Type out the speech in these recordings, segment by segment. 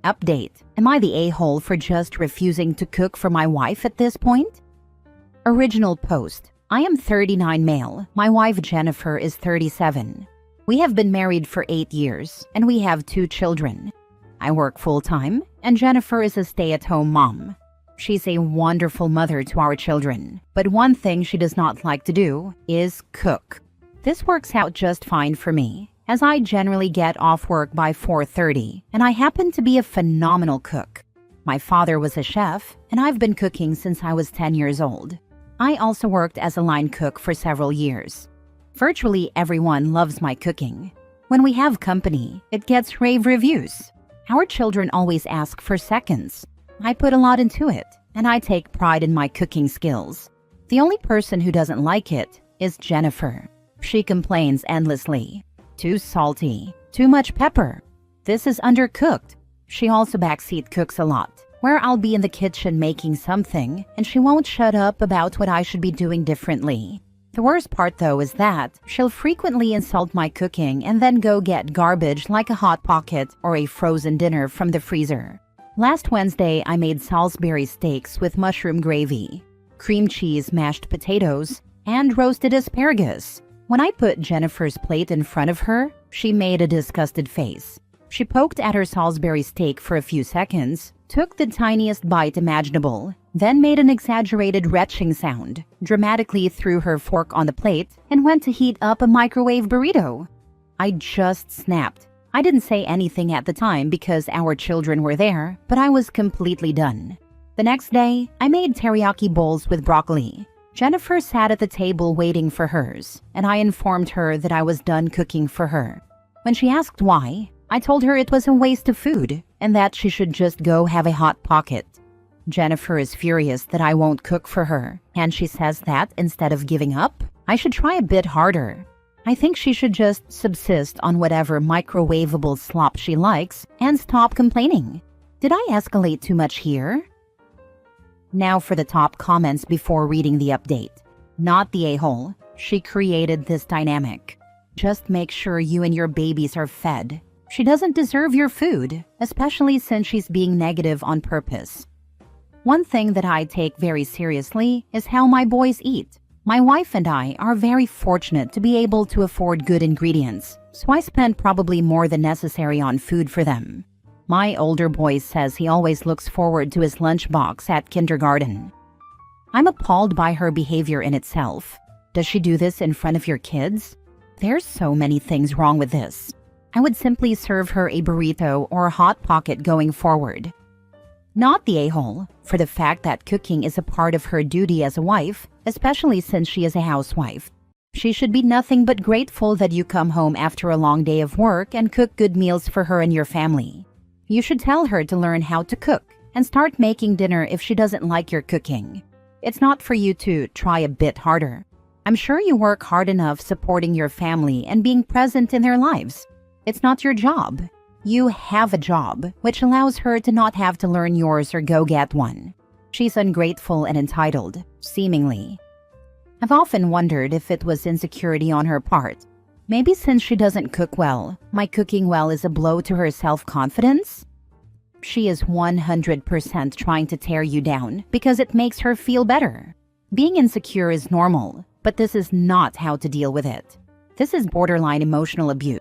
Update. Am I the a-hole for just refusing to cook for my wife at this point? Original post. I am 39 male. My wife Jennifer is 37. We have been married for 8 years, and we have 2 children. I work full-time, and Jennifer is a stay-at-home mom. She's a wonderful mother to our children, but one thing she does not like to do is cook. This works out just fine for me, as I generally get off work by 4:30, and I happen to be a phenomenal cook. My father was a chef, and I've been cooking since I was 10 years old. I also worked as a line cook for several years. Virtually everyone loves my cooking. When we have company, it gets rave reviews. Our children always ask for seconds. I put a lot into it, and I take pride in my cooking skills. The only person who doesn't like it is Jennifer. She complains endlessly. Too salty, too much pepper. This is undercooked. She also backseat cooks a lot, where I'll be in the kitchen making something, and she won't shut up about what I should be doing differently. The worst part though is that she'll frequently insult my cooking and then go get garbage like a Hot Pocket or a frozen dinner from the freezer. Last Wednesday, I made Salisbury steaks with mushroom gravy, cream cheese, mashed potatoes, and roasted asparagus. When I put Jennifer's plate in front of her, she made a disgusted face. She poked at her Salisbury steak for a few seconds, took the tiniest bite imaginable, then made an exaggerated retching sound, dramatically threw her fork on the plate, and went to heat up a microwave burrito. I just snapped. I didn't say anything at the time because our children were there, but I was completely done. The next day, I made teriyaki bowls with broccoli. Jennifer sat at the table waiting for hers, and I informed her that I was done cooking for her. When she asked why, I told her it was a waste of food and that she should just go have a Hot Pocket. Jennifer is furious that I won't cook for her, and she says that instead of giving up, I should try a bit harder. I think she should just subsist on whatever microwavable slop she likes and stop complaining. Did I escalate too much here? Now for the top comments before reading the update. Not the a-hole. She created this dynamic. Just make sure you and your babies are fed. She doesn't deserve your food, especially since she's being negative on purpose. One thing that I take very seriously is how my boys eat. My wife and I are very fortunate to be able to afford good ingredients, so I spend probably more than necessary on food for them. My older boy says he always looks forward to his lunchbox at kindergarten. I'm appalled by her behavior in itself. Does she do this in front of your kids? There's so many things wrong with this. I would simply serve her a burrito or a Hot Pocket going forward. Not the a-hole, for the fact that cooking is a part of her duty as a wife, especially since she is a housewife. She should be nothing but grateful that you come home after a long day of work and cook good meals for her and your family. You should tell her to learn how to cook and start making dinner if she doesn't like your cooking. It's not for you to try a bit harder. I'm sure you work hard enough supporting your family and being present in their lives. It's not your job. You have a job, which allows her to not have to learn yours or go get one. She's ungrateful and entitled, seemingly. I've often wondered if it was insecurity on her part. Maybe since she doesn't cook well, my cooking well is a blow to her self-confidence? She is 100% trying to tear you down because it makes her feel better. Being insecure is normal, but this is not how to deal with it. This is borderline emotional abuse.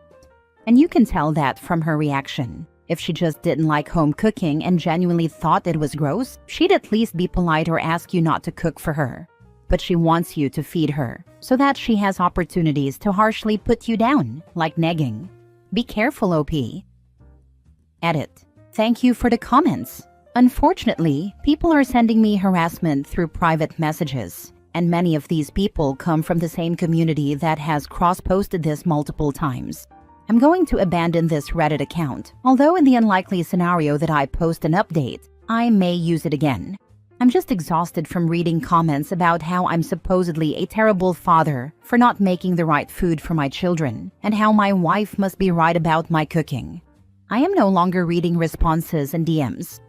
And you can tell that from her reaction. If she just didn't like home cooking and genuinely thought it was gross, she'd at least be polite or ask you not to cook for her. But she wants you to feed her, so that she has opportunities to harshly put you down, like negging. Be careful, OP. Edit. Thank you for the comments. Unfortunately, people are sending me harassment through private messages, and many of these people come from the same community that has cross-posted this multiple times. I'm going to abandon this Reddit account, although in the unlikely scenario that I post an update, I may use it again. I'm just exhausted from reading comments about how I'm supposedly a terrible father for not making the right food for my children, and how my wife must be right about my cooking. I am no longer reading responses and DMs.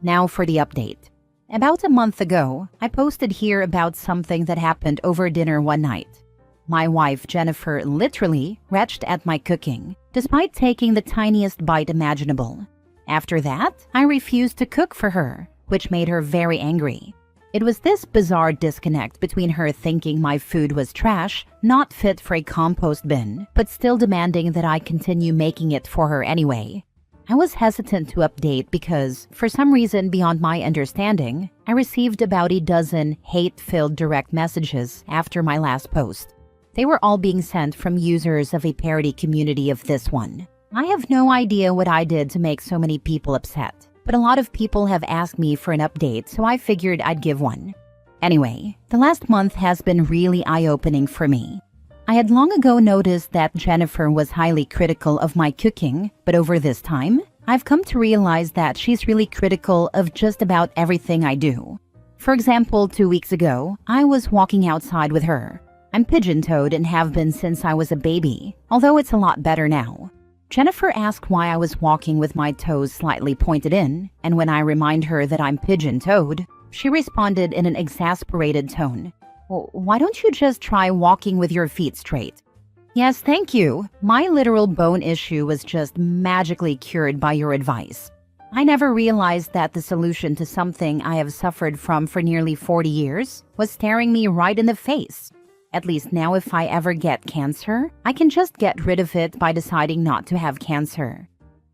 Now for the update. About a month ago, I posted here about something that happened over dinner one night. My wife, Jennifer, literally retched at my cooking, despite taking the tiniest bite imaginable. After that, I refused to cook for her, which made her very angry. It was this bizarre disconnect between her thinking my food was trash, not fit for a compost bin, but still demanding that I continue making it for her anyway. I was hesitant to update because, for some reason beyond my understanding, I received about a dozen hate-filled direct messages after my last post. They were all being sent from users of a parody community of this one. I have no idea what I did to make so many people upset, but a lot of people have asked me for an update, so I figured I'd give one. Anyway, the last month has been really eye-opening for me. I had long ago noticed that Jennifer was highly critical of my cooking, but over this time, I've come to realize that she's really critical of just about everything I do. For example, 2 weeks ago, I was walking outside with her. I'm pigeon-toed and have been since I was a baby, although it's a lot better now. Jennifer asked why I was walking with my toes slightly pointed in, and when I remind her that I'm pigeon-toed, she responded in an exasperated tone. "Well, why don't you just try walking with your feet straight?" Yes, thank you. My literal bone issue was just magically cured by your advice. I never realized that the solution to something I have suffered from for nearly 40 years was staring me right in the face. At least now if I ever get cancer, I can just get rid of it by deciding not to have cancer.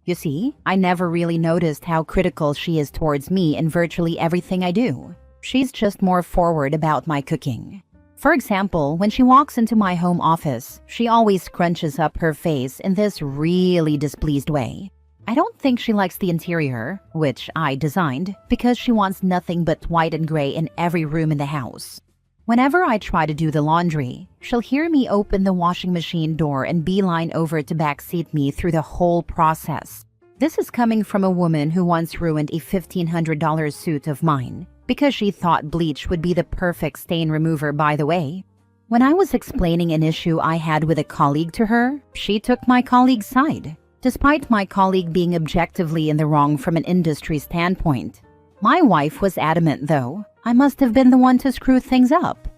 You see, I never really noticed how critical she is towards me in virtually everything I do. She's just more forward about my cooking. For example, when she walks into my home office, she always scrunches up her face in this really displeased way. I don't think she likes the interior, which I designed, because she wants nothing but white and gray in every room in the house. Whenever I try to do the laundry, she'll hear me open the washing machine door and beeline over to backseat me through the whole process. This is coming from a woman who once ruined a $1,500 suit of mine, because she thought bleach would be the perfect stain remover, by the way. When I was explaining an issue I had with a colleague to her, she took my colleague's side, despite my colleague being objectively in the wrong from an industry standpoint. My wife was adamant, though. I must have been the one to screw things up.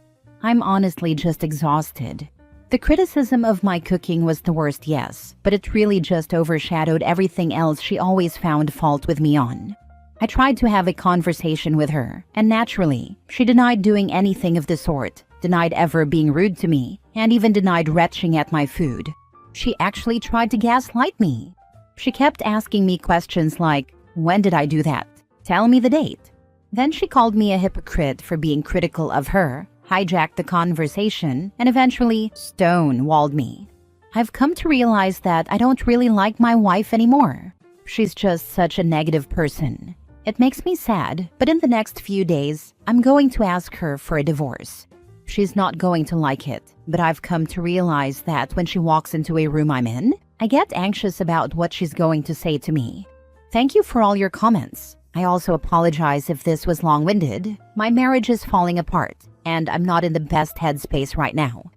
I'm honestly just exhausted. The criticism of my cooking was the worst, yes, but it really just overshadowed everything else she always found fault with me on. I tried to have a conversation with her, and naturally, she denied doing anything of the sort, denied ever being rude to me, and even denied retching at my food. She actually tried to gaslight me. She kept asking me questions like, "When did I do that? Tell me the date." Then she called me a hypocrite for being critical of her, hijacked the conversation, and eventually stonewalled me. I've come to realize that I don't really like my wife anymore. She's just such a negative person. It makes me sad, but in the next few days, I'm going to ask her for a divorce. She's not going to like it, but I've come to realize that when she walks into a room I'm in, I get anxious about what she's going to say to me. Thank you for all your comments. I also apologize if this was long-winded. My marriage is falling apart, and I'm not in the best headspace right now.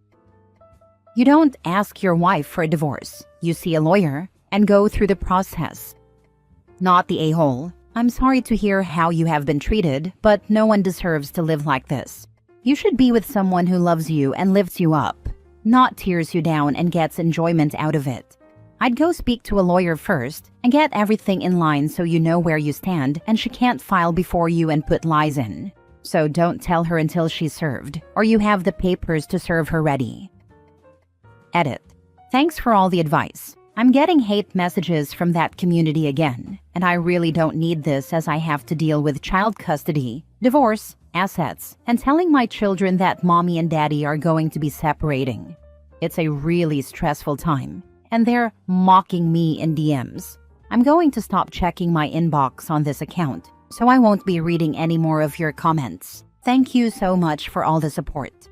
You don't ask your wife for a divorce. You see a lawyer and go through the process. Not the a-hole. I'm sorry to hear how you have been treated, but no one deserves to live like this. You should be with someone who loves you and lifts you up, not tears you down and gets enjoyment out of it. I'd go speak to a lawyer first and get everything in line so you know where you stand and she can't file before you and put lies in. So don't tell her until she's served, or you have the papers to serve her ready. Edit. Thanks for all the advice. I'm getting hate messages from that community again, and I really don't need this as I have to deal with child custody, divorce, assets, and telling my children that mommy and daddy are going to be separating. It's a really stressful time, and they're mocking me in DMs. I'm going to stop checking my inbox on this account, so I won't be reading any more of your comments. Thank you so much for all the support.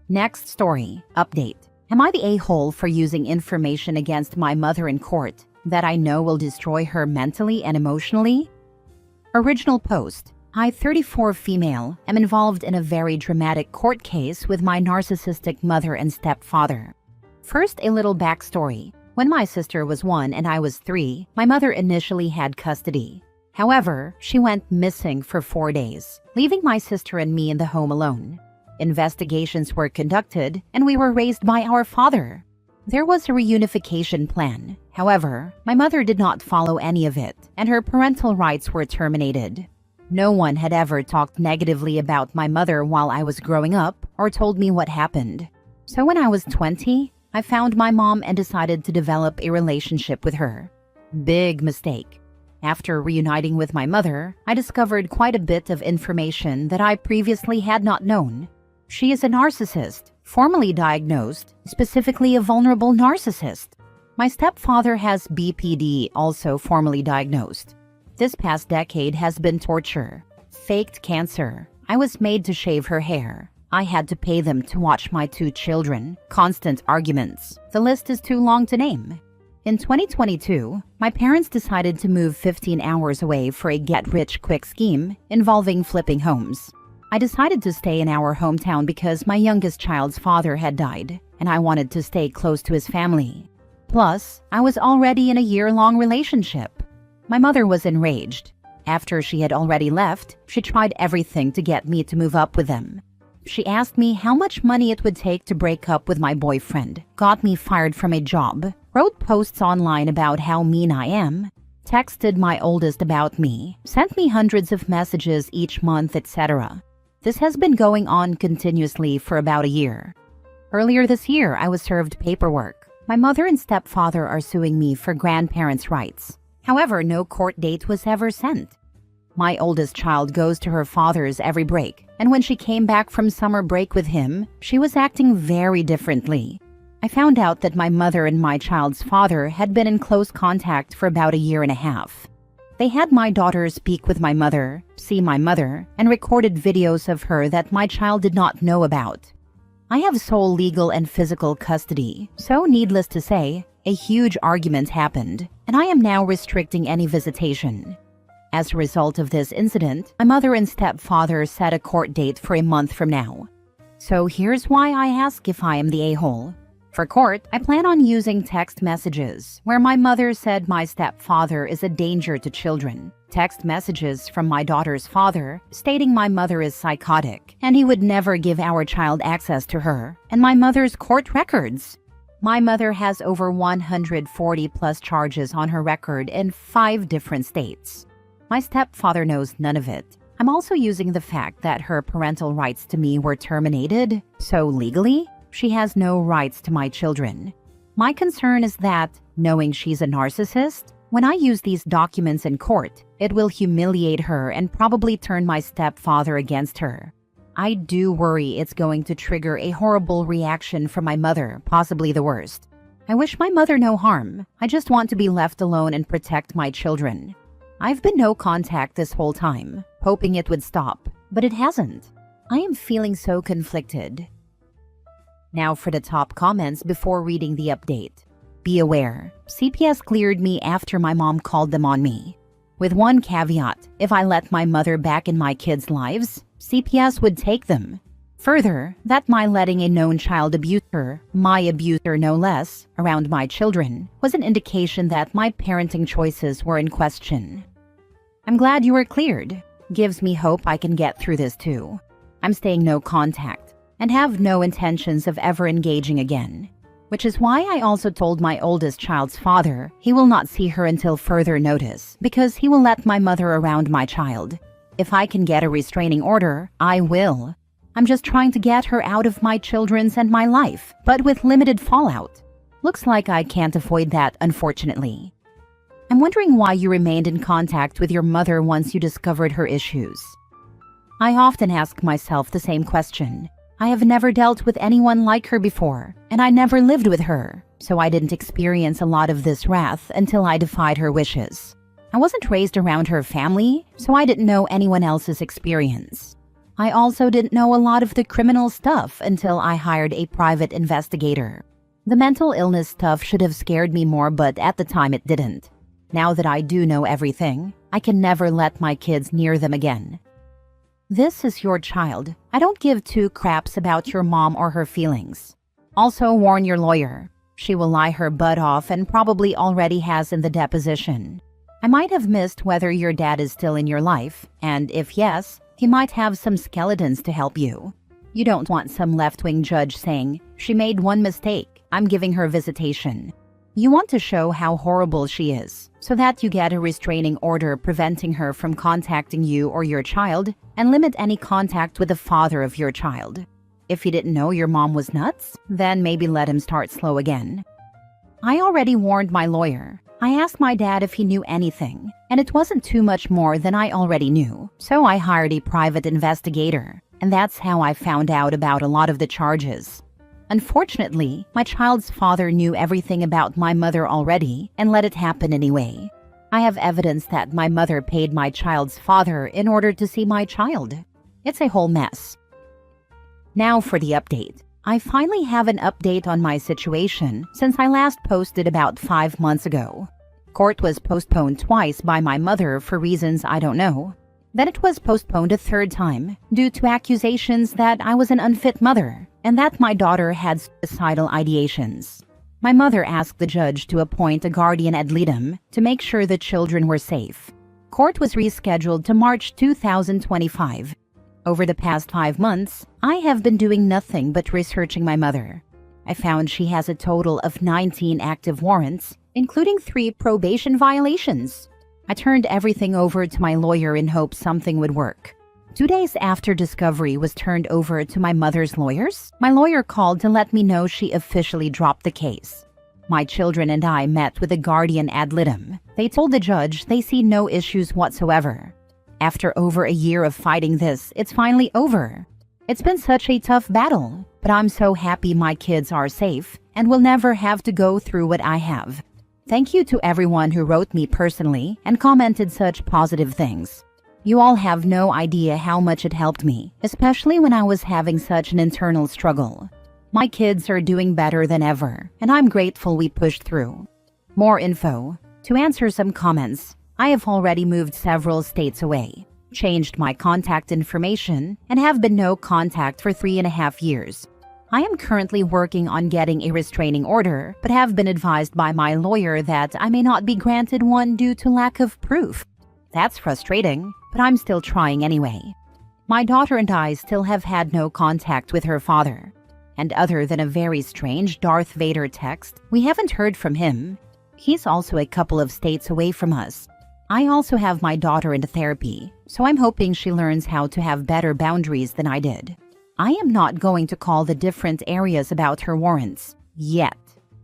Next story, update. Am I the a-hole for using information against my mother in court that I know will destroy her mentally and emotionally? Original post. I, 34 female, am involved in a very dramatic court case with my narcissistic mother and stepfather. First, a little backstory. When my sister was 1 and I was 3, my mother initially had custody. However, she went missing for 4 days, leaving my sister and me in the home alone. Investigations were conducted, and we were raised by our father. There was a reunification plan. However, my mother did not follow any of it, and her parental rights were terminated. No one had ever talked negatively about my mother while I was growing up or told me what happened. So when I was 20, I found my mom and decided to develop a relationship with her. Big mistake. After reuniting with my mother, I discovered quite a bit of information that I previously had not known. She is a narcissist, formally diagnosed, specifically a vulnerable narcissist. My stepfather has BPD, also formally diagnosed. This past decade has been torture. Faked cancer. I was made to shave her hair. I had to pay them to watch my 2 children. Constant arguments. The list is too long to name. In 2022, my parents decided to move 15 hours away for a get-rich-quick scheme involving flipping homes. I decided to stay in our hometown because my youngest child's father had died, and I wanted to stay close to his family. Plus, I was already in a year-long relationship. My mother was enraged. After she had already left, she tried everything to get me to move up with them. She asked me how much money it would take to break up with my boyfriend, got me fired from a job, wrote posts online about how mean I am, texted my oldest about me, sent me hundreds of messages each month, etc. This has been going on continuously for about a year. Earlier this year, I was served paperwork. My mother and stepfather are suing me for grandparents' rights. However, no court date was ever sent. My oldest child goes to her father's every break, and when she came back from summer break with him, she was acting very differently. I found out that my mother and my child's father had been in close contact for about a year and a half. They had my daughter speak with my mother, see my mother, and recorded videos of her that my child did not know about. I have sole legal and physical custody, so needless to say, a huge argument happened, and I am now restricting any visitation. As a result of this incident, my mother and stepfather set a court date for a month from now. So here's why I ask if I am the a-hole. For court, I plan on using text messages, where my mother said my stepfather is a danger to children. Text messages from my daughter's father stating my mother is psychotic and he would never give our child access to her, and my mother's court records. My mother has over 140 plus charges on her record in 5 different states. My stepfather knows none of it. I'm also using the fact that her parental rights to me were terminated, so legally, she has no rights to my children. My concern is that, knowing she's a narcissist, when I use these documents in court, it will humiliate her and probably turn my stepfather against her. I do worry it's going to trigger a horrible reaction from my mother, possibly the worst. I wish my mother no harm. I just want to be left alone and protect my children. I've been no contact this whole time, hoping it would stop, but it hasn't. I am feeling so conflicted. Now for the top comments before reading the update. Be aware, CPS cleared me after my mom called them on me. With one caveat, if I let my mother back in my kids' lives, CPS would take them. Further, that my letting a known child abuser, my abuser no less, around my children, was an indication that my parenting choices were in question. I'm glad you were cleared. Gives me hope I can get through this too. I'm staying no contact, and have no intentions of ever engaging again. Which is why I also told my oldest child's father he will not see her until further notice, because he will let my mother around my child. If I can get a restraining order, I will. I'm just trying to get her out of my children's and my life, but with limited fallout. Looks like I can't avoid that, unfortunately. I'm wondering why you remained in contact with your mother once you discovered her issues. I often ask myself the same question. I have never dealt with anyone like her before, and I never lived with her, so I didn't experience a lot of this wrath until I defied her wishes. I wasn't raised around her family, so I didn't know anyone else's experience. I also didn't know a lot of the criminal stuff until I hired a private investigator. The mental illness stuff should have scared me more, but at the time it didn't. Now that I do know everything, I can never let my kids near them again. This is your child. I don't give 2 craps about your mom or her feelings. Also warn your lawyer. She will lie her butt off and probably already has in the deposition. I might have missed whether your dad is still in your life, and if yes, he might have some skeletons to help you. You don't want some left-wing judge saying, "She made one mistake. I'm giving her visitation. You want to show how horrible she is, so that you get a restraining order preventing her from contacting you or your child, and limit any contact with the father of your child. If he didn't know your mom was nuts, then maybe let him start slow again. I already warned my lawyer. I asked my dad if he knew anything, and it wasn't too much more than I already knew, so I hired a private investigator, and that's how I found out about a lot of the charges. Unfortunately, my child's father knew everything about my mother already and let it happen anyway. I have evidence that my mother paid my child's father in order to see my child. It's a whole mess. Now for the update. I finally have an update on my situation since I last posted about 5 months ago. Court was postponed twice by my mother for reasons I don't know. Then it was postponed a third time due to accusations that I was an unfit mother and that my daughter had suicidal ideations. My mother asked the judge to appoint a guardian ad litem to make sure the children were safe. Court was rescheduled to March 2025. Over the past 5 months, I have been doing nothing but researching my mother. I found she has a total of 19 active warrants, including 3 probation violations. I turned everything over to my lawyer in hopes something would work. 2 days after discovery was turned over to my mother's lawyers, my lawyer called to let me know she officially dropped the case. My children and I met with a guardian ad litem. They told the judge they see no issues whatsoever. After over a year of fighting this, it's finally over. It's been such a tough battle, but I'm so happy my kids are safe and will never have to go through what I have. Thank you to everyone who wrote me personally and commented such positive things. You all have no idea how much it helped me, especially when I was having such an internal struggle. My kids are doing better than ever, and I'm grateful we pushed through. More info. To answer some comments, I have already moved several states away, changed my contact information, and have been no contact for 3.5 years. I am currently working on getting a restraining order, but have been advised by my lawyer that I may not be granted one due to lack of proof. That's frustrating, but I'm still trying anyway. My daughter and I still have had no contact with her father. And other than a very strange Darth Vader text, we haven't heard from him. He's also a couple of states away from us. I also have my daughter into therapy, so I'm hoping she learns how to have better boundaries than I did. I am not going to call the different areas about her warrants, yet.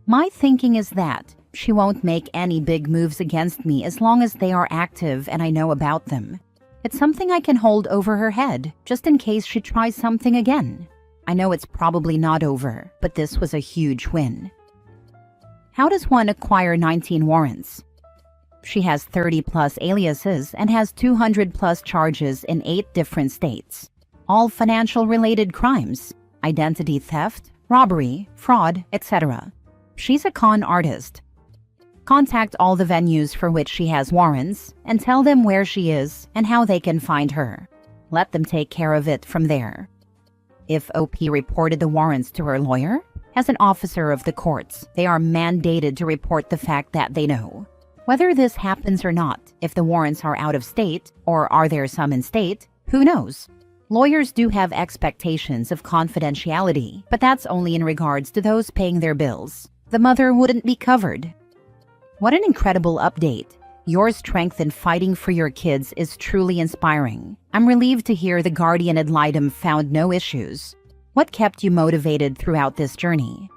My thinking is that she won't make any big moves against me as long as they are active and I know about them. It's something I can hold over her head, just in case she tries something again. I know it's probably not over, but this was a huge win. How does one acquire 19 warrants? She has 30+ aliases and has 200+ charges in 8 different states. All financial-related crimes, identity theft, robbery, fraud, etc. She's a con artist. Contact all the venues for which she has warrants and tell them where she is and how they can find her. Let them take care of it from there. If OP reported the warrants to her lawyer, as an officer of the courts, they are mandated to report the fact that they know. Whether this happens or not, if the warrants are out of state, or are there some in state, who knows? Lawyers do have expectations of confidentiality, but that's only in regards to those paying their bills. The mother wouldn't be covered. What an incredible update. Your strength in fighting for your kids is truly inspiring. I'm relieved to hear the guardian ad litem found no issues. What kept you motivated throughout this journey?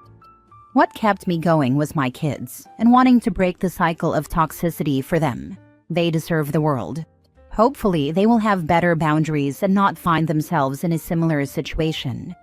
What kept me going was my kids, and wanting to break the cycle of toxicity for them. They deserve the world. Hopefully, they will have better boundaries and not find themselves in a similar situation.